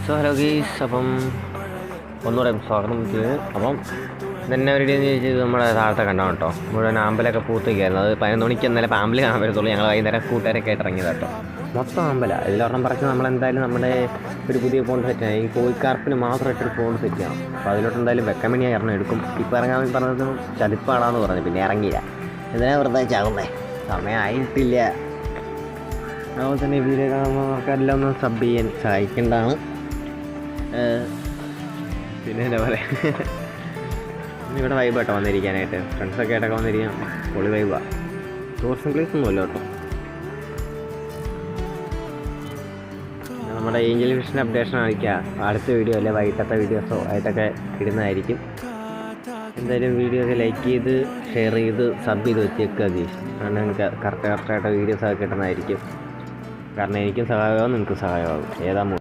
So hello ഗീസ്, അപ്പം ഒന്നുകൂടെ സ്വാഗതം ചെയ്ത്. അപ്പം ഇതെന്നെ ഒരു ഇടിയെന്ന് ചോദിച്ചത് നമ്മുടെ താഴത്തെ കണ്ടോ കേട്ടോ, മുഴുവൻ ആമ്പലൊക്കെ പൂത്തിരിക്കുകയായിരുന്നു. അത് 11 മണിക്ക് എന്നാലും ആമ്പൽ കാണാൻ വരത്തുള്ളൂ. ഞങ്ങൾ വൈകുന്നേരം കൂട്ടുകാരൊക്കെ ആയിട്ട് ഇറങ്ങിയത് കേട്ടോ. മൊത്തം ആമ്പല. ഇതിലൊരെണ്ണം പറിച്ച് നമ്മളെന്തായാലും നമ്മുടെ ഒരു പുതിയ ഫോൺ സെറ്റ് ചെയ്യണം. ഈ കോഴിക്കാർപ്പിന് മാത്രമായിട്ടൊരു ഫോൺ സെറ്റ് ചെയ്യണം. അപ്പോൾ അതിലോട്ട് എന്തായാലും വെക്കാൻ വേണ്ടി ഞാൻ ഇറങ്ങി എടുക്കും. ഇപ്പോൾ ഇറങ്ങാൻ പറഞ്ഞത് ചതിപ്പാടാന്ന് പറഞ്ഞു, പിന്നെ ഇറങ്ങിയില്ല. ഇതിനെ വെറുതെ ചാകുന്നേ, സമയമായിട്ടില്ല. അതുപോലെ തന്നെ വീഡിയോ കാണുന്നവർക്കെല്ലാം ഒന്ന് സബ് ചെയ്യാൻ സഹായിക്കേണ്ടതാണ്. പിന്നെ എന്താ പറയുക, ഇവിടെ വൈബാട്ടോ വന്നിരിക്കാനായിട്ട്. ഫ്രണ്ട്സൊക്കെ ആയിട്ടൊക്കെ വന്നിരിക്കാം. പൊളി വൈബാണ്. ടൂറിസം പ്ലേസ് ഒന്നുമല്ല കേട്ടോ. നമ്മുടെ ഏഞ്ചൽ വിഷൻ അപ്ഡേഷൻ ആയിരിക്കുക അടുത്ത വീഡിയോ അല്ലെ വൈകിട്ടത്തെ വീഡിയോസോ ആയിട്ടൊക്കെ ഇടുന്നതായിരിക്കും. എന്തായാലും വീഡിയോ ഒക്കെ ലൈക്ക് ചെയ്ത് ഷെയർ ചെയ്ത് സബ് ചെയ്ത് വെച്ചേക്കുക ഗൈസ്. കാരണം നിങ്ങൾക്ക് കറക്റ്റായിട്ട് വീഡിയോസൊക്കെ കിട്ടുന്നതായിരിക്കും. കാരണം എനിക്കും സഹായമാകും, നിങ്ങൾക്കും സഹായമാകും. ഏതാ